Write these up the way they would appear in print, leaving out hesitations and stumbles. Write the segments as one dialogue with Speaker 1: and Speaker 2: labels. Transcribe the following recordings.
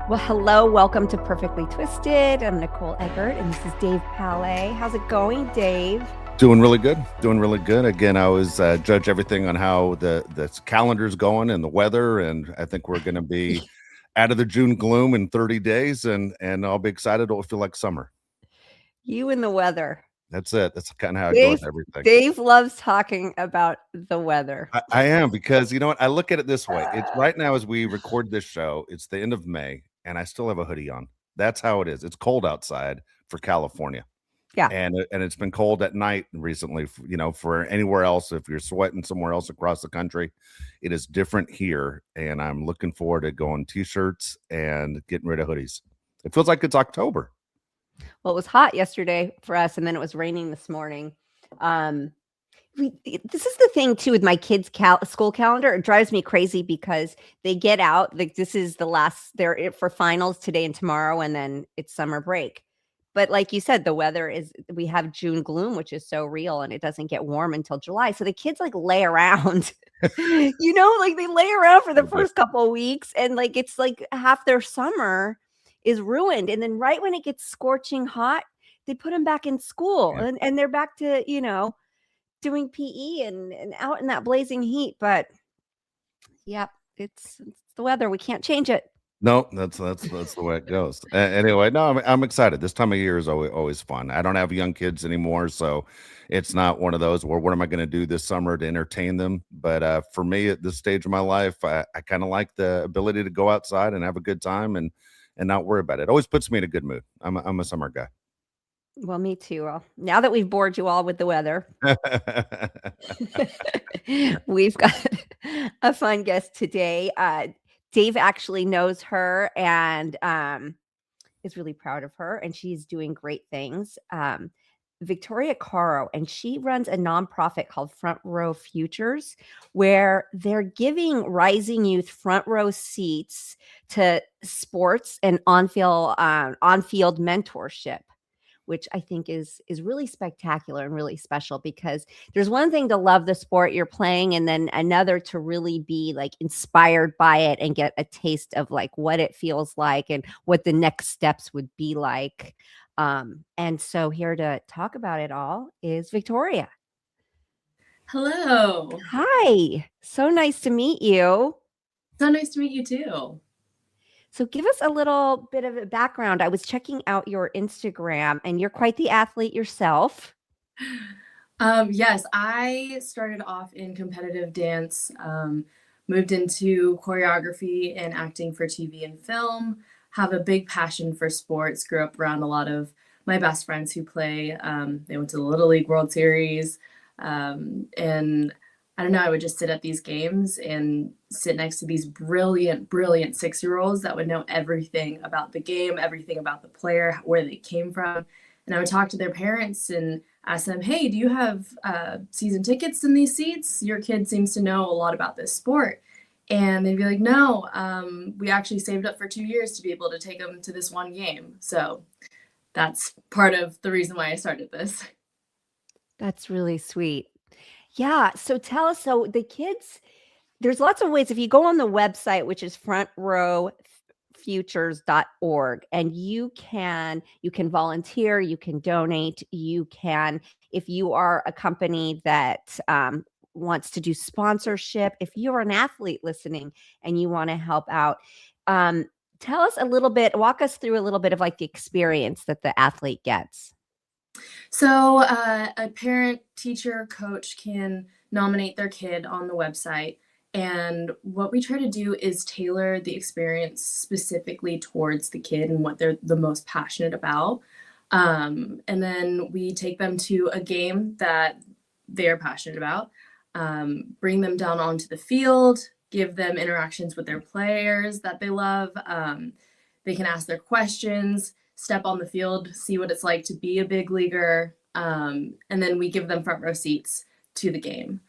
Speaker 1: Well, hello. Welcome to Perfectly Twisted. I'm Nicole Eggert, and this is Dave Palais. How's it going, Dave?
Speaker 2: Doing really good. Doing really good. Again, I always judge everything on how the calendar's going and the weather, and I think we're going to be out of the June gloom in 30 days, and I'll be excited. It'll feel like summer.
Speaker 1: You and the weather.
Speaker 2: That's it. That's kind of how I go with everything.
Speaker 1: Dave loves talking about the weather.
Speaker 2: I am, because you know what? I look at it this way. It's right now, as we record this show, it's the end of May, and I still have a hoodie on. That's how it is. It's cold outside for California.
Speaker 1: Yeah.
Speaker 2: And it's been cold at night recently, for anywhere else. If you're sweating somewhere else across the country, it is different here. And I'm looking forward to going t-shirts and getting rid of hoodies. It feels like it's October.
Speaker 1: Well, it was hot yesterday for us, and then it was raining this morning. This is the thing too with my kids' school calendar. It drives me crazy because they get out, like this is the last, they're for finals today and tomorrow, and then it's summer break. But like you said, the weather is, we have June gloom, which is so real, and it doesn't get warm until July. So the kids like lay around, like they lay around for the first couple of weeks, and like it's like half their summer is ruined. And then right when it gets scorching hot, they put them back in school, and they're back to, doing PE and out in that blazing heat. But yeah, it's the weather. We can't change it.
Speaker 2: No, that's the way it goes. Anyway, no, I'm excited. This time of year is always fun. I don't have young kids anymore, so it's not one of those where what am I going to do this summer to entertain them? But for me, at this stage of my life, I kind of like the ability to go outside and have a good time and not worry about it. It always puts me in a good mood. I'm a summer guy.
Speaker 1: Well, me too. Well, now that we've bored you all with the weather, we've got a fun guest today. Dave actually knows her and is really proud of her, and she's doing great things. Victoria Caro, and she runs a nonprofit called Front Row Futures, where they're giving rising youth front row seats to sports and on-field mentorship, which I think is really spectacular and really special, because there's one thing to love the sport you're playing, and then another to really be like inspired by it and get a taste of like what it feels like and what the next steps would be like. And so here to talk about it all is Victoria.
Speaker 3: Hello.
Speaker 1: Hi. So nice to meet you.
Speaker 3: So nice to meet you too.
Speaker 1: So give us a little bit of a background. I was checking out your Instagram, and you're quite the athlete yourself.
Speaker 3: Yes, I started off in competitive dance, moved into choreography and acting for TV and film, have a big passion for sports, grew up around a lot of my best friends who play. They went to the Little League World Series, and I don't know, I would just sit at these games and sit next to these brilliant 6-year-olds that would know everything about the game, everything about the player, where they came from. And I would talk to their parents and ask them, hey, do you have season tickets in these seats? Your kid seems to know a lot about this sport. And they'd be like, no, we actually saved up for 2 years to be able to take them to this one game. So that's part of the reason why I started this.
Speaker 1: That's really sweet. Yeah. So tell us, so the kids, there's lots of ways. If you go on the website, which is frontrowfutures.org, and you can volunteer, you can donate, you can, if you are a company that wants to do sponsorship, if you're an athlete listening and you want to help out, tell us a little bit, walk us through a little bit of like the experience that the athlete gets.
Speaker 3: So a parent, teacher, coach can nominate their kid on the website. And what we try to do is tailor the experience specifically towards the kid and what they're the most passionate about. And then we take them to a game that they're passionate about, bring them down onto the field, give them interactions with their players that they love. They can ask their questions, step on the field, see what it's like to be a big leaguer. And then we give them front row seats to the game.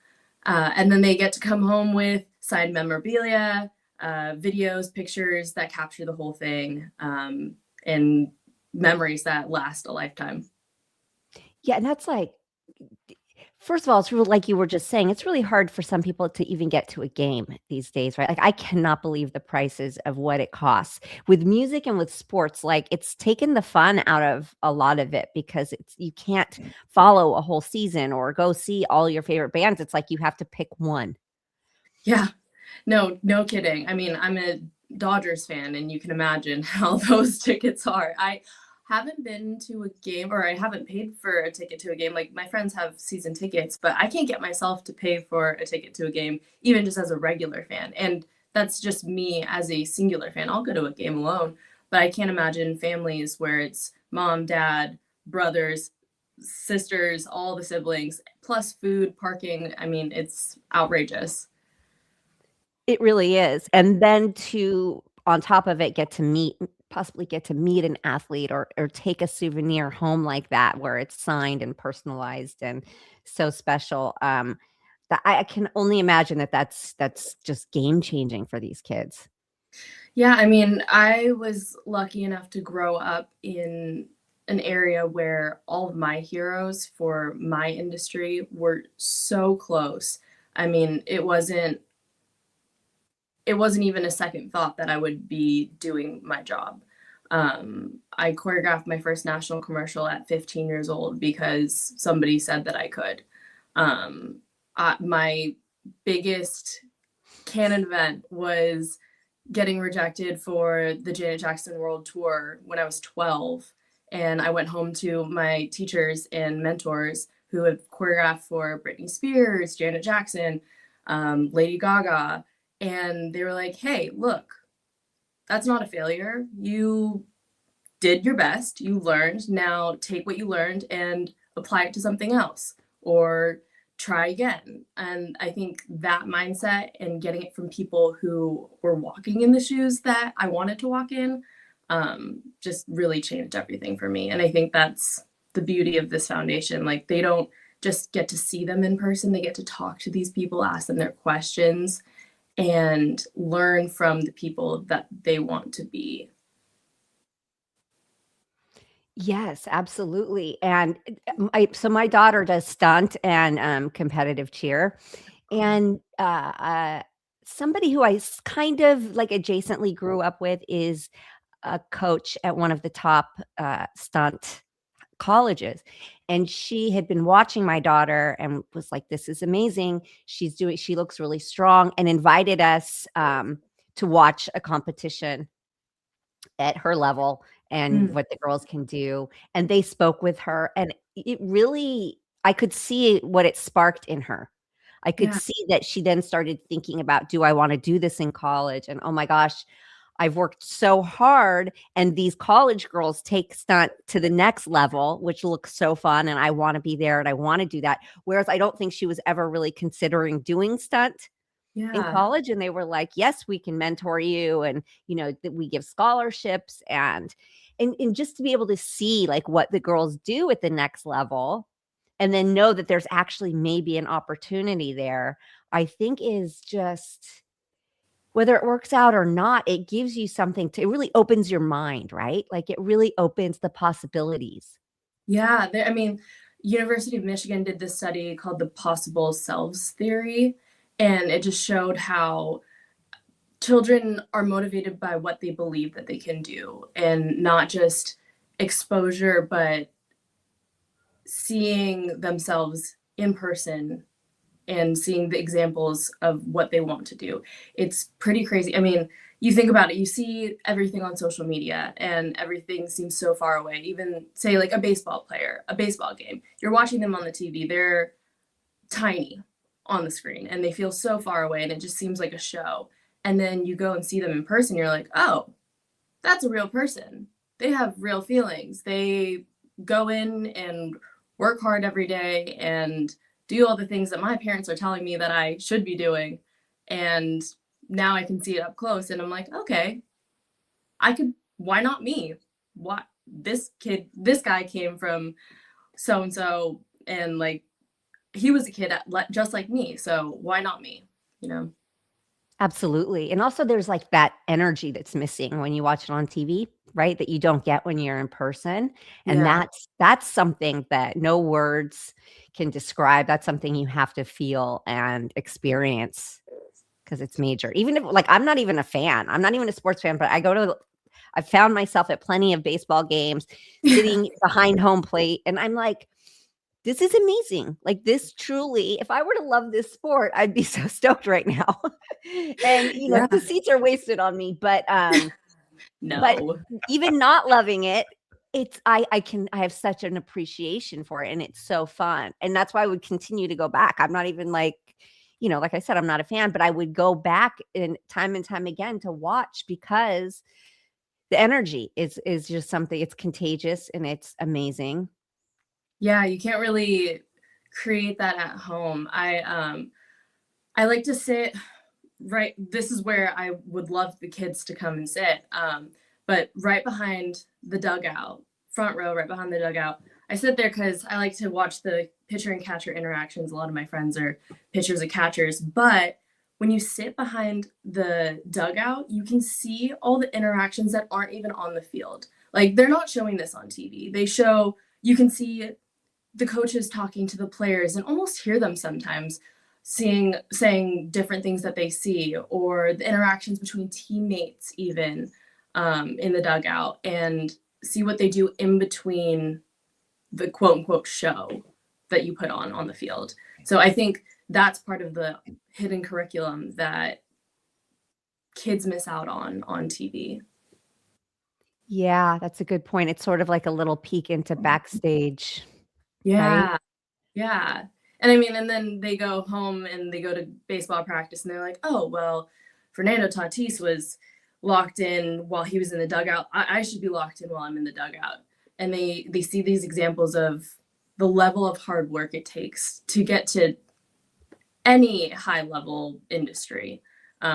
Speaker 3: And then they get to come home with signed memorabilia, videos, pictures that capture the whole thing, and memories that last a lifetime.
Speaker 1: Yeah. And that's like, First of all, it's really like you were just saying, it's really hard for some people to even get to a game these days, right? Like, I cannot believe the prices of what it costs. With music and with sports, like, it's taken the fun out of a lot of it because it's you can't follow a whole season or go see all your favorite bands. It's like you have to pick one.
Speaker 3: Yeah. No kidding. I mean, I'm a Dodgers fan, and you can imagine how those tickets are. I haven't been to a game, or I haven't paid for a ticket to a game. Like, my friends have season tickets, but I can't get myself to pay for a ticket to a game, even just as a regular fan. And that's just me as a singular fan. I'll go to a game alone, but I can't imagine families where it's mom, dad, brothers, sisters, all the siblings, plus food, parking. I mean, it's outrageous.
Speaker 1: It really is, and then to on top of it, possibly get to meet an athlete or take a souvenir home like that where it's signed and personalized and so special, that I can only imagine that that's just game changing for these kids.
Speaker 3: Yeah, I mean, I was lucky enough to grow up in an area where all of my heroes for my industry were so close. I mean, it wasn't even a second thought that I would be doing my job. I choreographed my first national commercial at 15 years old because somebody said that I could. Um, my biggest canon event was getting rejected for the Janet Jackson World Tour when I was 12. And I went home to my teachers and mentors who had choreographed for Britney Spears, Janet Jackson, Lady Gaga. And they were like, hey, look, that's not a failure. You did your best. You learned. Now take what you learned and apply it to something else or try again. And I think that mindset and getting it from people who were walking in the shoes that I wanted to walk in just really changed everything for me. And I think that's the beauty of this foundation. Like, they don't just get to see them in person, they get to talk to these people, ask them their questions, and learn from the people that they want to be.
Speaker 1: Yes, absolutely, and, my daughter does stunt and, competitive cheer, and, somebody who kind of, like, adjacently grew up with is a coach at one of the top, stunt colleges, and she had been watching my daughter and was like, "This is amazing. She looks really strong," and invited us, to watch a competition at her level and
Speaker 3: Mm,
Speaker 1: what the girls can do, and they spoke with her, and it really I could see what it sparked in her. I could
Speaker 3: yeah,
Speaker 1: see that she then started thinking about, "Do I wanna do this in college?" And, "Oh my gosh, I've worked so hard, and these college girls take stunt to the next level, which looks so fun, and I wanna be there, and I wanna do that." Whereas I don't think she was ever really considering doing stunt in
Speaker 3: yeah,
Speaker 1: college, and they were like, "Yes, we can mentor you, and, that we give scholarships," and just to be able to see, like, what the girls do at the next level, and then know that there's actually maybe an opportunity there, I think is just whether it works out or not, it gives you something to it really opens your mind, right? Like, it really opens the possibilities.
Speaker 3: yeah. I mean, University of Michigan did this study called the possible selves theory, and it just showed how children are motivated by what they believe that they can do, and not just exposure, but seeing themselves in person and seeing the examples of what they want to do. It's pretty crazy. I mean, you think about it, you see everything on social media and everything seems so far away. Even say like a baseball player, a baseball game. You're watching them on the TV, they're tiny on the screen and they feel so far away and it just seems like a show. And then you go and see them in person, you're like, "Oh, that's a real person. They have real feelings. They go in and work hard every day and do all the things that my parents are telling me that I should be doing." And now I can see it up close and I'm like, okay, why not me? Why this guy came from so and so, and like he was a kid just like me. So why not me? You know?
Speaker 1: Absolutely, and also there's, like, that energy that's missing when you watch it on TV. right, that you don't get when you're in person. And
Speaker 3: Yeah.
Speaker 1: that's something that no words can describe. That's something you have to feel and experience because it's major. Even if, like, I'm not even a fan. I'm not even a sports fan, but I found myself at plenty of baseball games sitting behind home plate, and I'm like, this is amazing. Like, this truly, if I were to love this sport, I'd be so stoked right now. And,
Speaker 3: Yeah.
Speaker 1: the seats are wasted on me, but
Speaker 3: No.
Speaker 1: even not loving it, it's I have such an appreciation for it, and it's so fun. And that's why I would continue to go back. I'm not even like, like I said, I'm not a fan, but I would go back and time again to watch because the energy is just something. It's contagious and it's amazing.
Speaker 3: Yeah, you can't really create that at home. I like to sit right, this is where I would love the kids to come and sit. But right behind the dugout, front row, right behind the dugout, I sit there because I like to watch the pitcher and catcher interactions. A lot of my friends are pitchers and catchers, but when you sit behind the dugout, you can see all the interactions that aren't even on the field. Like, they're not showing this on TV. You can see the coaches talking to the players and almost hear them sometimes saying different things that they see, or the interactions between teammates even in the dugout, and see what they do in between the quote unquote show that you put on the field. So I think that's part of the hidden curriculum that kids miss out on TV.
Speaker 1: Yeah, that's a good point. It's sort of like a little peek into backstage.
Speaker 3: Yeah.
Speaker 1: Right?
Speaker 3: Yeah. And I mean, and then they go home and they go to baseball practice and they're like, oh, well, Fernando Tatis was locked in while he was in the dugout. I should be locked in while I'm in the dugout. And they see these examples of the level of hard work it takes to get to any high level industry,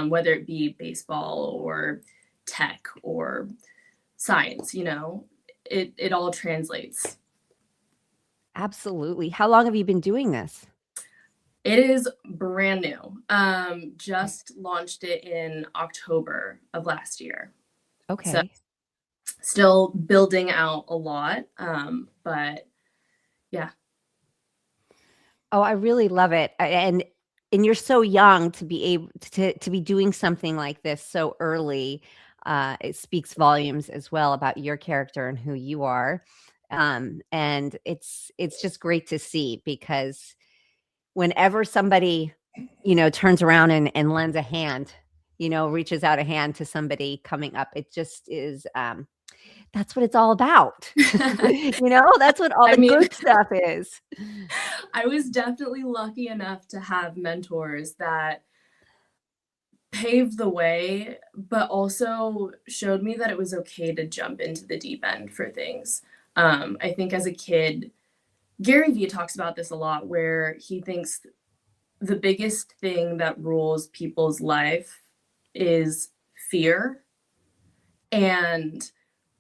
Speaker 3: whether it be baseball or tech or science, it all translates.
Speaker 1: Absolutely. How long have you been doing this?
Speaker 3: It is brand new. Just launched it in October of last year. So
Speaker 1: Okay.
Speaker 3: still building out a lot. But yeah.
Speaker 1: Oh, I really love it. And you're so young to be able to be doing something like this so early. It speaks volumes as well about your character and who you are. And it's just great to see because whenever somebody, turns around and lends a hand, reaches out a hand to somebody coming up, it just is, that's what it's all about. That's what all
Speaker 3: I
Speaker 1: the
Speaker 3: mean,
Speaker 1: good stuff is.
Speaker 3: I was definitely lucky enough to have mentors that paved the way, but also showed me that it was okay to jump into the deep end for things. I think as a kid, Gary Vee talks about this a lot, where he thinks the biggest thing that rules people's life is fear. And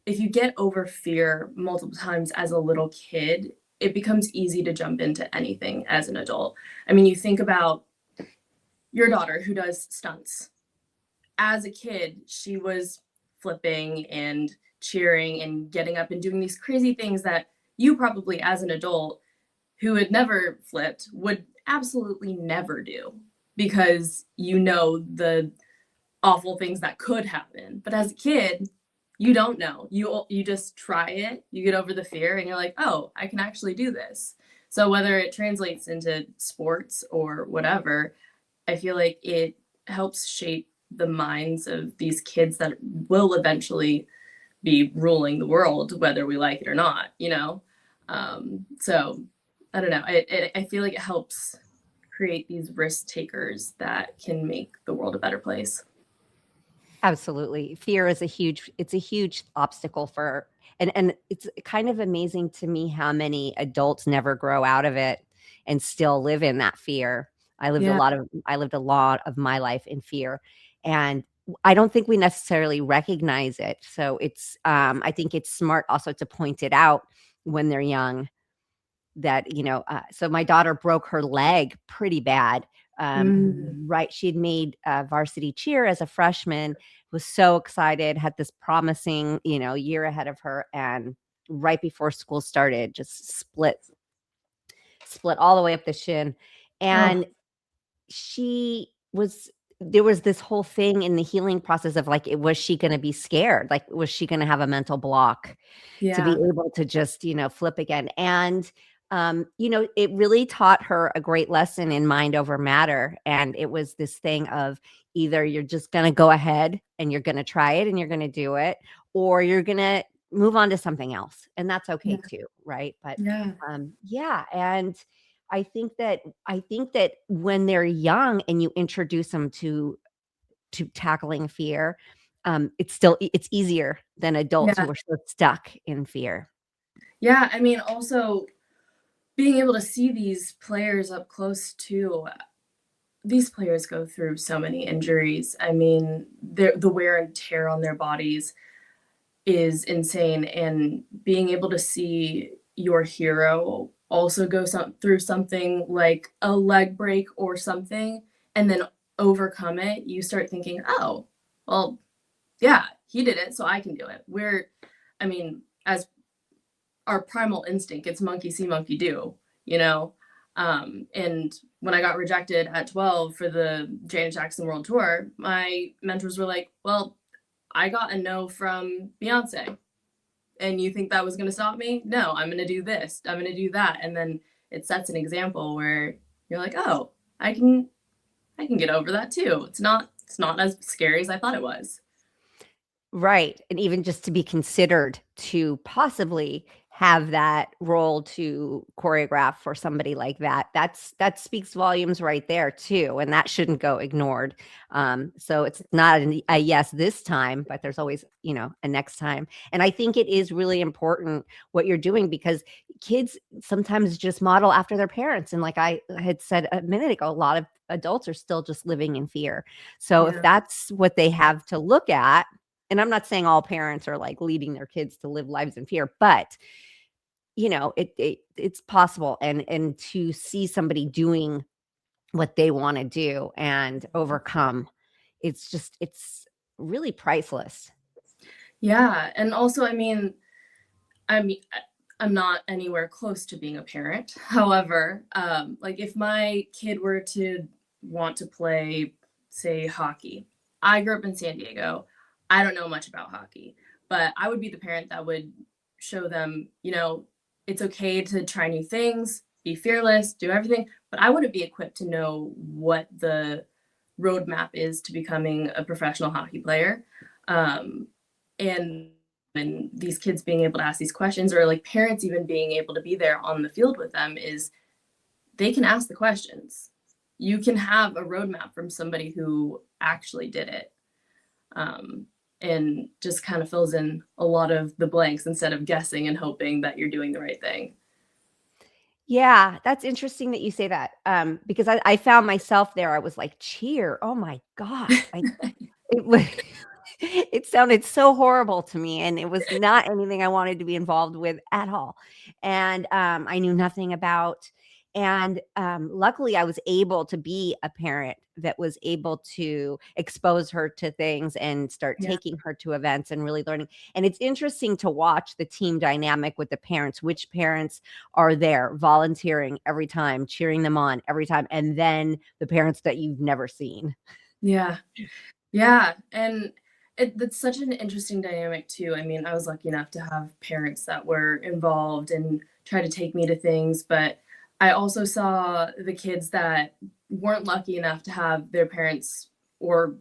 Speaker 3: if you get over fear multiple times as a little kid, it becomes easy to jump into anything as an adult. I mean, you think about your daughter who does stunts. As a kid, she was flipping and cheering and getting up and doing these crazy things that you probably, as an adult who had never flipped, would absolutely never do, because the awful things that could happen. But as a kid, you don't know. You just try it, you get over the fear, and you're like, oh, I can actually do this. So whether it translates into sports or whatever, I feel like it helps shape the minds of these kids that will eventually be ruling the world, whether we like it or not. So I don't know. I feel like it helps create these risk takers that can make the world a better place.
Speaker 1: Absolutely. Fear is it's a huge obstacle and it's kind of amazing to me how many adults never grow out of it and still live in that fear. I lived
Speaker 3: Yeah.
Speaker 1: a lot of my life in fear, and I don't think we necessarily recognize it. So I think it's smart also to point it out when they're young that, so my daughter broke her leg pretty bad
Speaker 3: Mm.
Speaker 1: Right, she had made varsity cheer as a freshman, was so excited, had this promising, year ahead of her, and right before school started, just split all the way up the shin.
Speaker 3: Oh,
Speaker 1: And she was there was this whole thing in the healing process of like, was she going to be scared? Like, was she going to have a mental block to be
Speaker 3: yeah.
Speaker 1: able to just, flip again? And, it really taught her a great lesson in mind over matter. And it was this thing of either you're just going to go ahead and you're going to try it and you're going to do it, or you're going to move on to something else. And that's okay
Speaker 3: Yeah.
Speaker 1: too. Right. But,
Speaker 3: Yeah.
Speaker 1: yeah. And, I think that when they're young and you introduce them to tackling fear, it's easier than adults
Speaker 3: Yeah.
Speaker 1: who are so stuck in fear.
Speaker 3: Yeah. I mean, also being able to see these players up close too. These players go through so many injuries. I mean, the wear and tear on their bodies is insane, and being able to see your hero also go through something like a leg break or something and then overcome it, you start thinking, oh, well, yeah, he did it, so I can do it. I mean, as our primal instinct, it's monkey see, monkey do, you know? And when I got rejected at 12 for the Janet Jackson World Tour, my mentors were like, well, I got a no from Beyonce. And you think that was going to stop me? No, I'm going to do this. I'm going to do that. And then it sets an example where you're like, oh, I can get over that too. It's not as scary as I thought it was.
Speaker 1: Right, and even just to be considered to possibly have that role to choreograph for somebody like that, that speaks volumes right there too, and that shouldn't go ignored. So it's not a yes this time, but there's always, a next time. And I think it is really important what you're doing because kids sometimes just model after their parents. And like I had said a minute ago, a lot of adults are still just living in fear. So if
Speaker 3: Yeah.
Speaker 1: that's what they have to look at, and I'm not saying all parents are like leading their kids to live lives in fear, but it's possible. And to see somebody doing what they want to do and overcome, it's really priceless.
Speaker 3: Yeah. And also, I mean, I'm not anywhere close to being a parent. However, like if my kid were to want to play, say, hockey, I grew up in San Diego. I don't know much about hockey, but I would be the parent that would show them, it's okay to try new things, be fearless, do everything, but I wouldn't be equipped to know what the roadmap is to becoming a professional hockey player. Um, and these kids being able to ask these questions, or like parents even being able to be there on the field with them, is they can ask the questions. You can have a roadmap from somebody who actually did it, and just kind of fills in a lot of the blanks instead of guessing and hoping that you're doing the right thing.
Speaker 1: Yeah, that's interesting that you say that, because I found myself there. I was like, cheer. Oh my gosh. It was it sounded so horrible to me, and it was not anything I wanted to be involved with at all. And, I knew nothing about, and, luckily, I was able to be a parent that was able to expose her to things and start
Speaker 3: Yeah.
Speaker 1: taking her to events and really learning. And it's interesting to watch the team dynamic with the parents, which parents are there volunteering every time, cheering them on every time, and then the parents that you've never seen.
Speaker 3: Yeah. Yeah. And that's such an interesting dynamic too. I mean, I was lucky enough to have parents that were involved and try to take me to things, but I also saw the kids that weren't lucky enough to have their parents, or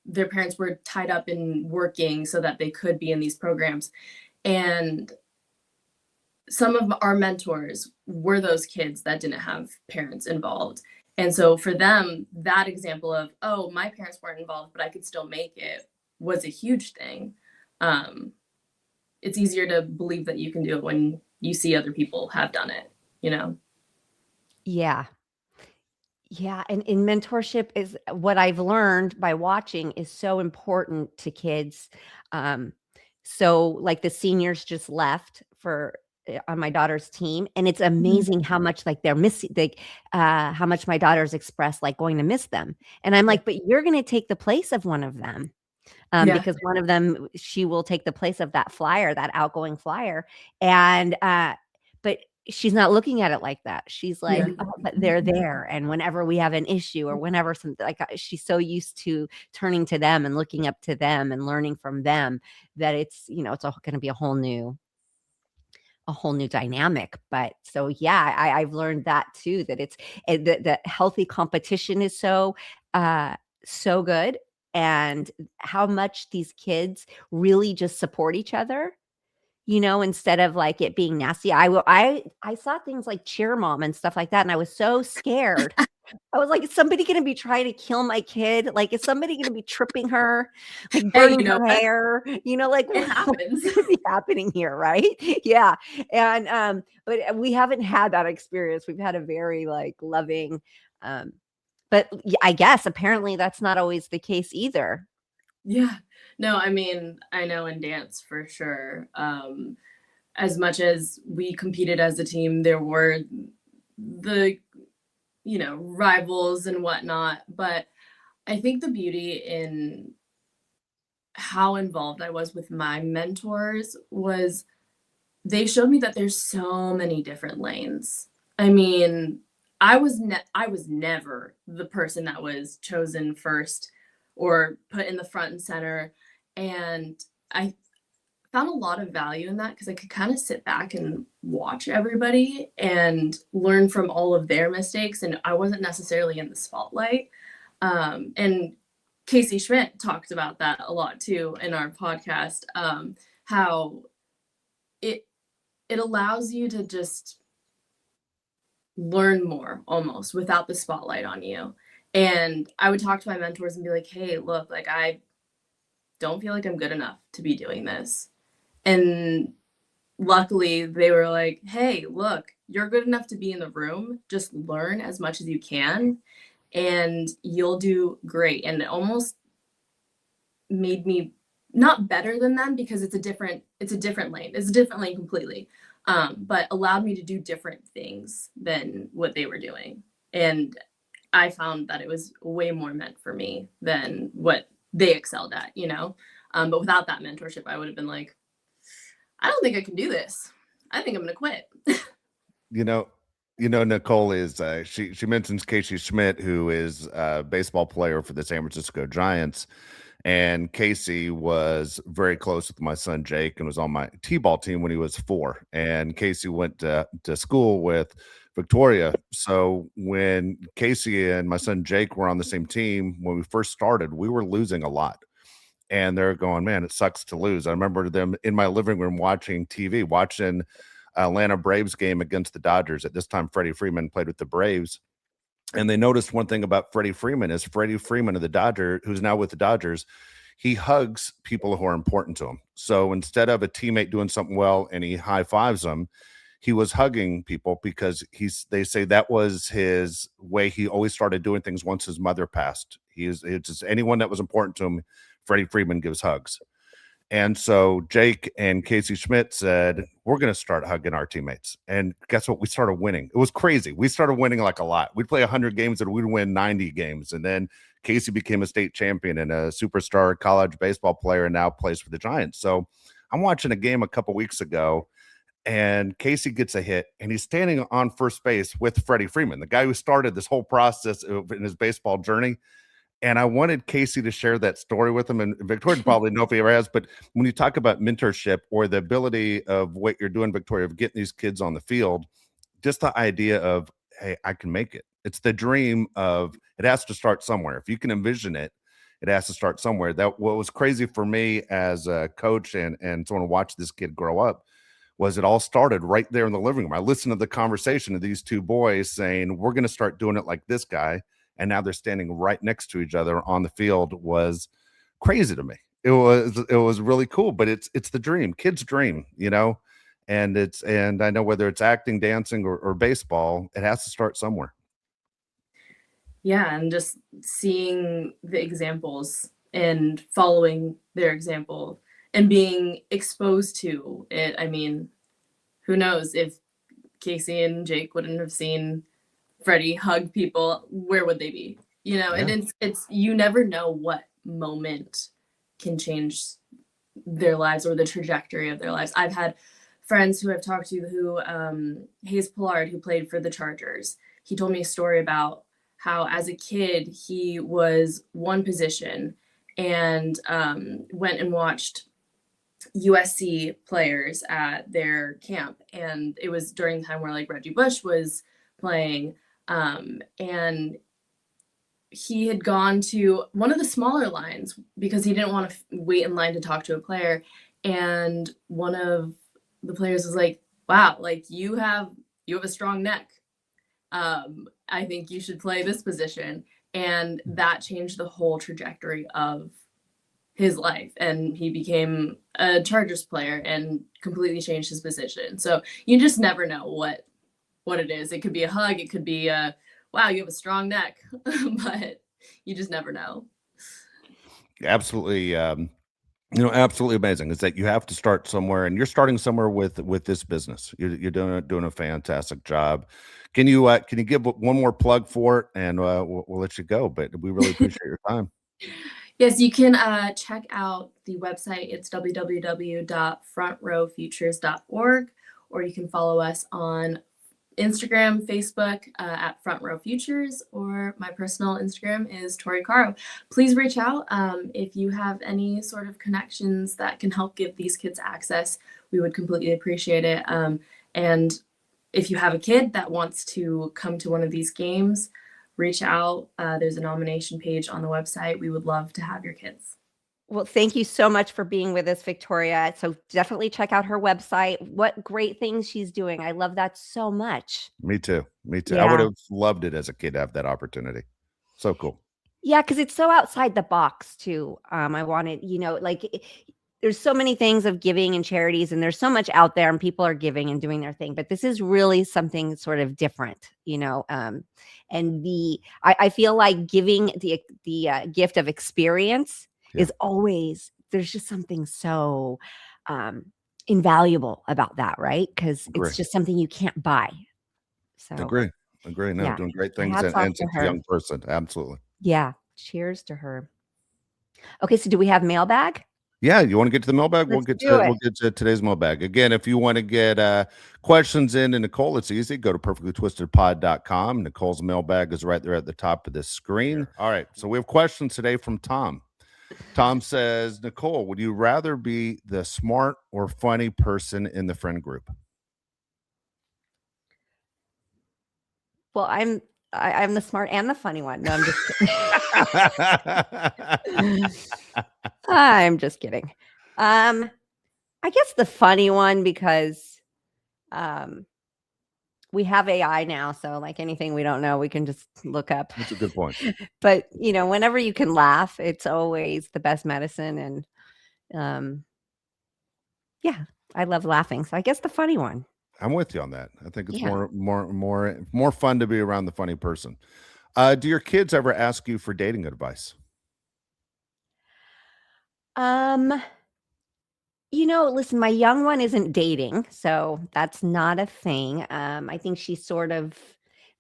Speaker 3: their parents were tied up in working so that they could be in these programs. And some of our mentors were those kids that didn't have parents involved. And so for them, that example of, oh, my parents weren't involved, but I could still make it, was a huge thing. Um, it's easier to believe that you can do it when you see other people have done it, you know?
Speaker 1: Yeah. Yeah, and in mentorship is what I've learned by watching is so important to kids. Um, so like the seniors just left for on my daughter's team, and it's amazing how much like they're missing, like how much my daughters express like going to miss them. And I'm
Speaker 3: Yeah.
Speaker 1: like, but you're going to take the place of one of them.
Speaker 3: Yeah.
Speaker 1: Because one of them, she will take the place of that flyer, that outgoing flyer. And, but she's not looking at it like that. She's like,
Speaker 3: Yeah.
Speaker 1: oh, but they're there. And whenever we have an issue or whenever something like she's so used to turning to them and looking up to them and learning from them that it's, you know, it's going to be a whole new dynamic. But so yeah, I've learned that too, that it's that healthy competition is so so good, and how much these kids really just support each other, you know, instead of like it being nasty. I saw things like Cheer Mom and stuff like that, and I was so scared. I was like, is somebody gonna be trying to kill my kid? Like, is somebody gonna be tripping her, like
Speaker 3: Hey,
Speaker 1: burning
Speaker 3: you know
Speaker 1: her
Speaker 3: what?
Speaker 1: hair? You know, like
Speaker 3: It
Speaker 1: what's
Speaker 3: happens.
Speaker 1: gonna be happening here, right? Yeah. And but we haven't had that experience. We've had a very like loving, um, but I guess apparently that's not always the case either.
Speaker 3: Yeah. No, I mean, I know in dance for sure. As much as we competed as a team, there were the, you know, rivals and whatnot. But I think the beauty in how involved I was with my mentors was they showed me that there's so many different lanes. I mean, I was never the person that was chosen first or put in the front and center, and I found a lot of value in that because I could kind of sit back and watch everybody and learn from all of their mistakes, and I wasn't necessarily in the spotlight. And Casey Schmidt talked about that a lot too in our podcast. How it it allows you to just learn more almost without the spotlight on you. And I would talk to my mentors and be like, hey, look, like I don't feel like I'm good enough to be doing this. And luckily they were like, hey, look, you're good enough to be in the room. Just learn as much as you can and you'll do great. And it almost made me not better than them because it's a different lane. It's a different lane completely. But allowed me to do different things than what they were doing. And I found that it was way more meant for me than what they excelled at, you know? But without that mentorship, I would have been like, I don't think I can do this. I think I'm gonna quit.
Speaker 2: You know, Nicole is she mentions Casey Schmidt, who is a baseball player for the San Francisco Giants. And Casey was very close with my son Jake and was on my t-ball team when he was 4. And Casey went to school with Victoria. So when Casey and my son Jake were on the same team, when we first started, we were losing a lot. And they're going, man, it sucks to lose. I remember them in my living room watching TV, watching Atlanta Braves game against the Dodgers. At this time, Freddie Freeman played with the Braves. And they noticed one thing about Freddie Freeman is Freddie Freeman of the Dodgers, who's now with the Dodgers, he hugs people who are important to him. So instead of a teammate doing something well and he high fives them, he was hugging people because they say that was his way. He always started doing things once his mother passed. It's just anyone that was important to him, Freddie Freeman gives hugs. And so Jake and Casey Schmidt said, we're going to start hugging our teammates. And guess what? We started winning. It was crazy. We started winning like a lot. We'd play 100 games and we'd win 90 games. And then Casey became a state champion and a superstar college baseball player and now plays for the Giants. So I'm watching a game a couple weeks ago and Casey gets a hit and he's standing on first base with Freddie Freeman, the guy who started this whole process in his baseball journey. And I wanted Casey to share that story with him. And Victoria probably know if he ever has. But when you talk about mentorship or the ability of what you're doing, Victoria, of getting these kids on the field, just the idea of, hey, I can make it. It's the dream of it has to start somewhere. If you can envision it, it has to start somewhere. That what was crazy for me as a coach and someone to watch this kid grow up was it all started right there in the living room. I listened to the conversation of these two boys saying, we're going to start doing it like this guy. And now they're standing right next to each other on the field was crazy to me. It was really cool, but it's the dream, kids dream, you know, and I know whether it's acting, dancing or baseball, it has to start somewhere.
Speaker 3: Yeah, and just seeing the examples and following their example and being exposed to it. I mean, who knows if Casey and Jake wouldn't have seen Freddie hug people, where would they be? You know,
Speaker 2: Yeah.
Speaker 3: and it's you never know what moment can change their lives or the trajectory of their lives. I've had friends who I've talked to who Hayes Pollard, who played for the Chargers, he told me a story about how as a kid he was one position and went and watched USC players at their camp, and it was during the time where like Reggie Bush was playing, and he had gone to one of the smaller lines because he didn't want to wait in line to talk to a player, and one of the players was like, "Wow, like you have a strong neck. I think you should play this position," and that changed the whole trajectory of his life, and he became a Chargers player and completely changed his position. So you just never know what it is. It could be a hug, it could be a wow, you have a strong neck, but you just never know.
Speaker 2: Absolutely. Absolutely amazing is that you have to start somewhere, and you're starting somewhere with this business. You're doing a fantastic job. Can you give one more plug for it, and we'll let you go? But we really appreciate your time.
Speaker 3: Yes, you can check out the website. It's www.frontrowfutures.org, or you can follow us on Instagram, Facebook at Front Row Futures, or my personal Instagram is Tori Caro. Please reach out if you have any sort of connections that can help give these kids access. We would completely appreciate it. And if you have a kid that wants to come to one of these games, reach out. There's a nomination page on the website. We would love to have your kids.
Speaker 1: Well, thank you so much for being with us, Victoria. So definitely check out her website. What great things she's doing. I love that so much.
Speaker 2: Me too. Me too. I would
Speaker 1: Yeah.
Speaker 2: have loved it as a kid to have that opportunity. So cool.
Speaker 1: Yeah, because it's so outside the box too. I wanted, there's so many things of giving and charities, and there's so much out there, and people are giving and doing their thing. But this is really something sort of different, and I feel like giving the gift of experience
Speaker 2: Yeah.
Speaker 1: is always, there's just something so invaluable about that, right? Because
Speaker 2: Agree.
Speaker 1: it's just something you can't buy. So
Speaker 2: Agree. No,
Speaker 1: yeah,
Speaker 2: doing great things,
Speaker 1: hats off
Speaker 2: and
Speaker 1: to
Speaker 2: such a
Speaker 1: her.
Speaker 2: young person. Absolutely.
Speaker 1: Yeah, cheers to her. Okay, so do we have mailbag?
Speaker 2: Yeah, you want to get to the mailbag?
Speaker 1: Let's do it.
Speaker 2: We'll get to today's mailbag. Again, if you want to get questions in to Nicole, it's easy. Go to perfectlytwistedpod.com. Nicole's mailbag is right there at the top of this screen. All right, so we have questions today from Tom. Tom says, Nicole, would you rather be the smart or funny person in the friend group?
Speaker 1: Well, I'm the smart and the funny one. No, I'm just kidding. I'm just kidding. I guess the funny one because we have AI now, so like anything we don't know, we can just look up.
Speaker 2: That's a good point.
Speaker 1: But whenever you can laugh, it's always the best medicine. And yeah, I love laughing. So I guess the funny one.
Speaker 2: I'm with you on that. I think it's
Speaker 1: Yeah.
Speaker 2: more fun to be around the funny person. Do your kids ever ask you for dating advice?
Speaker 1: Listen, my young one isn't dating, so that's not a thing. I think she sort of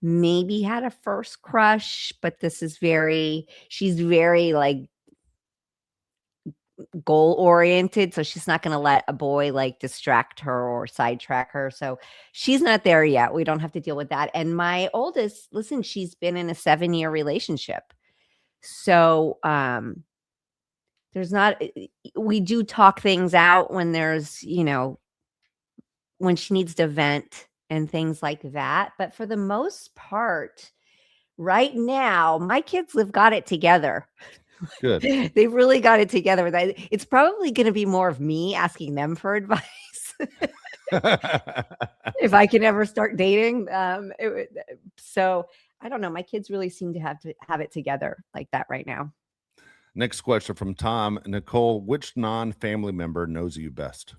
Speaker 1: maybe had a first crush, but she's very like goal oriented, so she's not going to let a boy like distract her or sidetrack her. So she's not there yet. We don't have to deal with that. And my oldest, listen, she's been in a 7-year relationship. So, there's not, we do talk things out when there's, when she needs to vent and things like that. But for the most part, right now, my kids have got it together.
Speaker 2: Good.
Speaker 1: They've really got it together. It's probably going to be more of me asking them for advice. If I can ever start dating. So I don't know. My kids really seem to have it together like that right now.
Speaker 2: Next question from Tom. Nicole, which non-family member knows you best?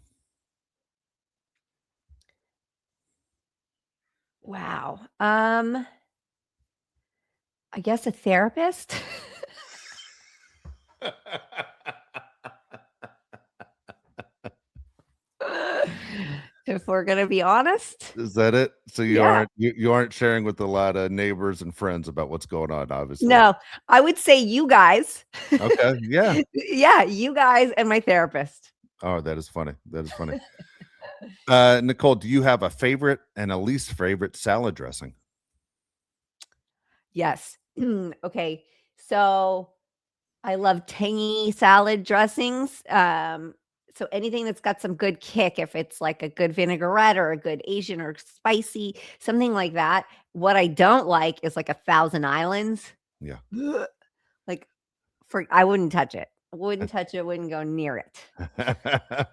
Speaker 1: Wow. I guess a therapist. If we're gonna be honest.
Speaker 2: Is that it? So
Speaker 1: Yeah.
Speaker 2: you aren't sharing with a lot of neighbors and friends about what's going on, obviously.
Speaker 1: No, I would say you guys.
Speaker 2: Okay, yeah.
Speaker 1: Yeah, you guys and my therapist.
Speaker 2: Oh, that is funny. That is funny. Nicole, do you have a favorite and a least favorite salad dressing?
Speaker 1: Yes. Okay. So I love tangy salad dressings. So anything that's got some good kick, if it's like a good vinaigrette or a good Asian or spicy, something like that. What I don't like is like a Thousand Islands.
Speaker 2: Yeah.
Speaker 1: Ugh. Like I wouldn't touch it. Wouldn't touch it, wouldn't go near it.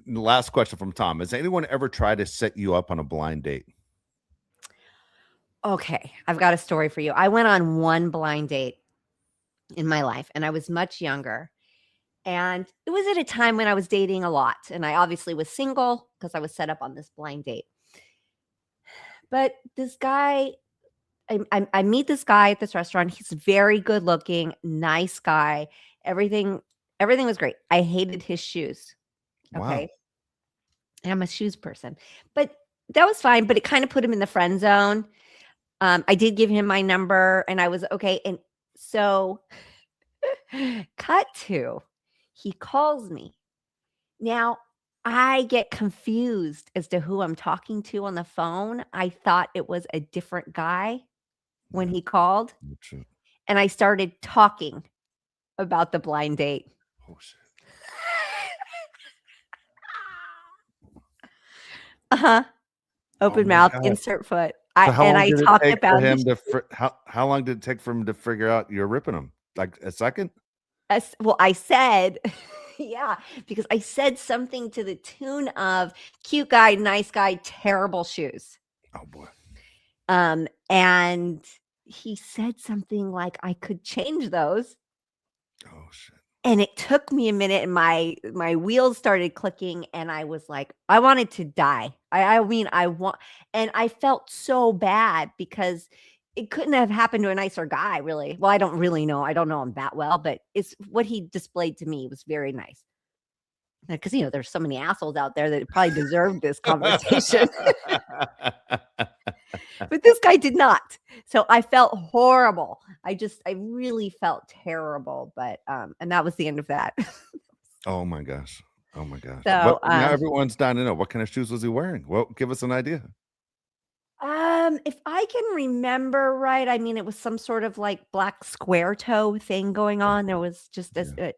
Speaker 2: Last question from Tom. Has anyone ever tried to set you up on a blind date?
Speaker 1: Okay, I've got a story for you. I went on one blind date in my life and I was much younger. And it was at a time when I was dating a lot. And I obviously was single because I was set up on this blind date. But this guy, I meet this guy at this restaurant. He's very good looking, nice guy. Everything, everything was great. I hated his shoes.
Speaker 2: Wow.
Speaker 1: Okay. And I'm a shoes person. But that was fine. But it kind of put him in the friend zone. I did give him my number and I was okay. And so cut to, he calls me. Now, I get confused as to who I'm talking to on the phone. I thought it was a different guy when
Speaker 2: Yeah.
Speaker 1: he called,
Speaker 2: Oh, shit.
Speaker 1: and I started talking about the blind date.
Speaker 2: Oh, shit.
Speaker 1: Uh-huh.
Speaker 2: Oh
Speaker 1: Open
Speaker 2: my
Speaker 1: mouth,
Speaker 2: God.
Speaker 1: insert foot.
Speaker 2: So how long
Speaker 1: I
Speaker 2: did it
Speaker 1: talked
Speaker 2: take for
Speaker 1: about
Speaker 2: him to how long did it take for him to figure out you're ripping him? Like a second?
Speaker 1: well, I said, yeah, because I said something to the tune of cute guy, nice guy, terrible shoes.
Speaker 2: Oh boy.
Speaker 1: And he said something like I could change those.
Speaker 2: Oh shit.
Speaker 1: And it took me a minute and my wheels started clicking and I was like, I wanted to die. I mean, and I felt so bad because it couldn't have happened to a nicer guy, really. Well, I don't really know. I don't know him that well, but it's what he displayed to me was very nice. Because there's so many assholes out there that probably deserved this conversation. But this guy did not. So I felt horrible. I really felt terrible. But and that was the end of that.
Speaker 2: Oh my gosh. Oh my gosh.
Speaker 1: So
Speaker 2: Now everyone's dying to know, what kind of shoes was he wearing? Well, give us an idea.
Speaker 1: if I can remember right, I mean it was some sort of like black square toe thing going on. There was just a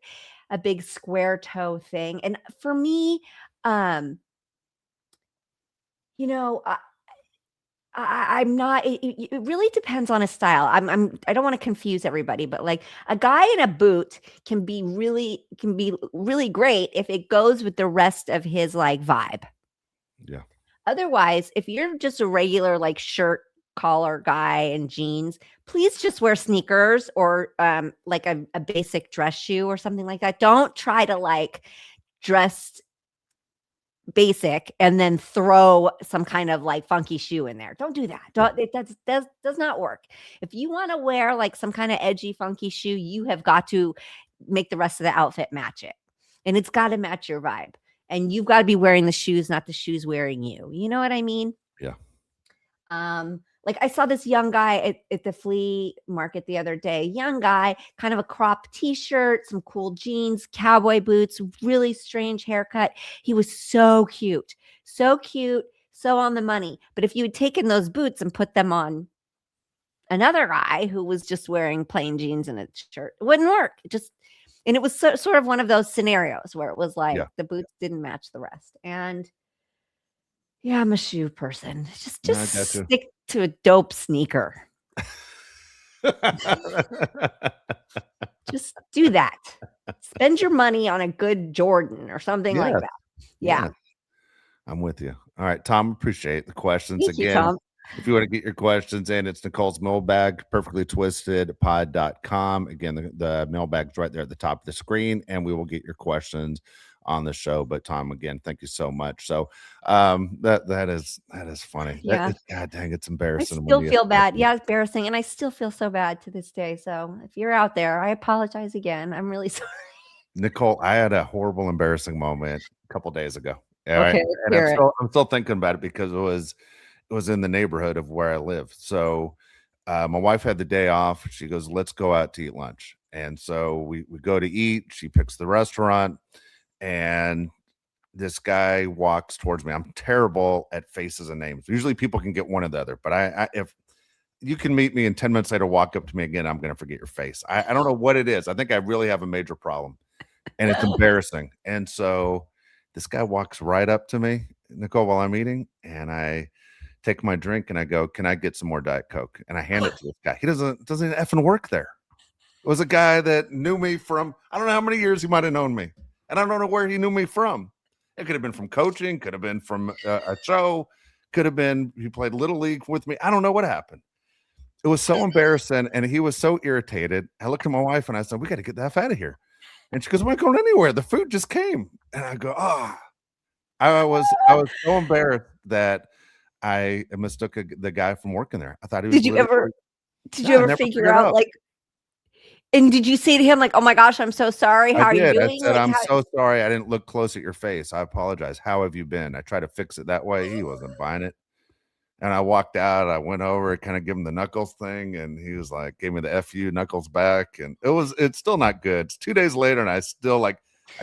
Speaker 1: big square toe thing. And for me, you know, I'm not. It really depends on his style. I don't want to confuse everybody, but like a guy in a boot can be really great if it goes with the rest of his like vibe.
Speaker 2: Yeah.
Speaker 1: Otherwise, if you're just a regular like shirt collar guy and jeans, please just wear sneakers or like a basic dress shoe or something like that. Don't try to like dress basic and then throw some kind of like funky shoe in there. Don't do that. It does not work. If you want to wear like some kind of edgy funky shoe, you have got to make the rest of the outfit match it. And it's got to match your vibe. And you've got to be wearing the shoes, not the shoes wearing you. You know what I mean?
Speaker 2: Yeah.
Speaker 1: Like I saw this young guy at the flea market the other day, young guy, kind of a crop t-shirt, some cool jeans, cowboy boots, really strange haircut. He was so cute, so on the money. But if you had taken those boots and put them on another guy who was just wearing plain jeans and a shirt, it wouldn't work. And it was sort of one of those scenarios where it was like the boots didn't match the rest. And yeah, I'm a shoe person. Just stick to a dope sneaker. Just do that. Spend your money on a good Jordan or something like that. Yeah.
Speaker 2: I'm with you. All right, Tom, appreciate the questions.
Speaker 1: Thank
Speaker 2: again.
Speaker 1: You, Tom.
Speaker 2: If you want to get your questions in, it's Nicole's mailbag, perfectlytwistedpod.com. Again, the mailbag's right there at the top of the screen, and we will get your questions on the show. But Tom, again, thank you so much. So that is funny.
Speaker 1: Yeah.
Speaker 2: God dang, it's embarrassing.
Speaker 1: I still feel bad. Yeah, it's embarrassing. And I still feel so bad to this day. So if you're out there, I apologize again. I'm really sorry.
Speaker 2: Nicole, I had a horrible, embarrassing moment a couple days ago. All right.
Speaker 1: Okay, let's
Speaker 2: And
Speaker 1: hear it.
Speaker 2: I'm still thinking about it because it was in the neighborhood of where I live. So my wife had the day off. She goes, let's go out to eat lunch. And so we go to eat. She picks the restaurant, and this guy walks towards me. I'm terrible at faces and names. Usually people can get one or the other, but if you can meet me and 10 minutes later walk up to me again, I'm going to forget your face. I don't know what it is. I think I really have a major problem, and it's embarrassing. And so this guy walks right up to me, Nicole, while I'm eating, and I take my drink and I go, "Can I get some more Diet Coke?" And I hand it to this guy. He doesn't effing work there. It was a guy that knew me from, I don't know how many years he might have known me, and I don't know where he knew me from. It could have been from coaching, could have been from a show, could have been he played little league with me. I don't know what happened. It was so embarrassing, and he was so irritated. I looked at my wife and I said, "We got to get the F out of here." And she goes, "I'm not going anywhere. The food just came." And I go, "Ah." I was so embarrassed that I mistook the guy from working there. I thought he was
Speaker 1: Did you
Speaker 2: literally.
Speaker 1: ever
Speaker 2: No, I never
Speaker 1: figure
Speaker 2: figured it
Speaker 1: out,
Speaker 2: out.
Speaker 1: like, and did you say to him, like, "Oh my gosh, I'm so sorry.
Speaker 2: I
Speaker 1: How are you
Speaker 2: did. I
Speaker 1: doing?"
Speaker 2: said,
Speaker 1: Like,
Speaker 2: "I'm
Speaker 1: how
Speaker 2: so sorry. I didn't look close at your face. I apologize. How have you been?" I tried to fix it that way. He wasn't buying it. And I walked out. I went over, kind of give him the knuckles thing, and he was like, gave me the FU knuckles back. And it's still not good. It's 2 days later, and I still I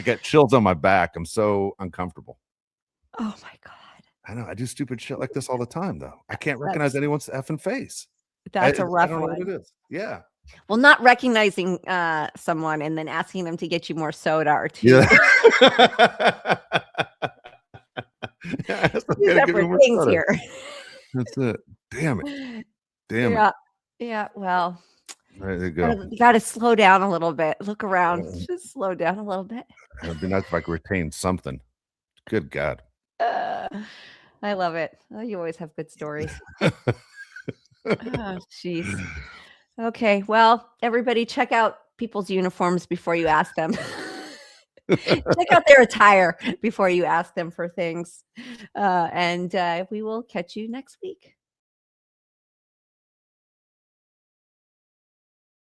Speaker 2: get chills on my back. I'm so uncomfortable.
Speaker 1: Oh my god.
Speaker 2: I know. I do stupid shit like this all the time, though. I can't recognize
Speaker 1: That's
Speaker 2: anyone's effing face.
Speaker 1: that's a
Speaker 2: I
Speaker 1: rough
Speaker 2: don't know what
Speaker 1: one.
Speaker 2: it is. Yeah.
Speaker 1: Well, not recognizing, someone and then asking them to get you more soda are
Speaker 2: Yeah.
Speaker 1: 2
Speaker 2: Yeah, I
Speaker 1: 2
Speaker 2: gotta give me
Speaker 1: separate
Speaker 2: more
Speaker 1: things
Speaker 2: soda.
Speaker 1: here.
Speaker 2: That's it. Damn it. Damn it.
Speaker 1: Yeah. Yeah, well,
Speaker 2: There you go.
Speaker 1: you gotta slow down a little bit. Look around.
Speaker 2: Uh,
Speaker 1: Just slow down a little bit.
Speaker 2: It'd be nice if I could retain something. Good God.
Speaker 1: Uh, I love it. Oh, you always have good stories. Oh, jeez. Okay, well, everybody check out people's uniforms before you ask them. Check out their attire before you ask them for things. And we will catch you next week.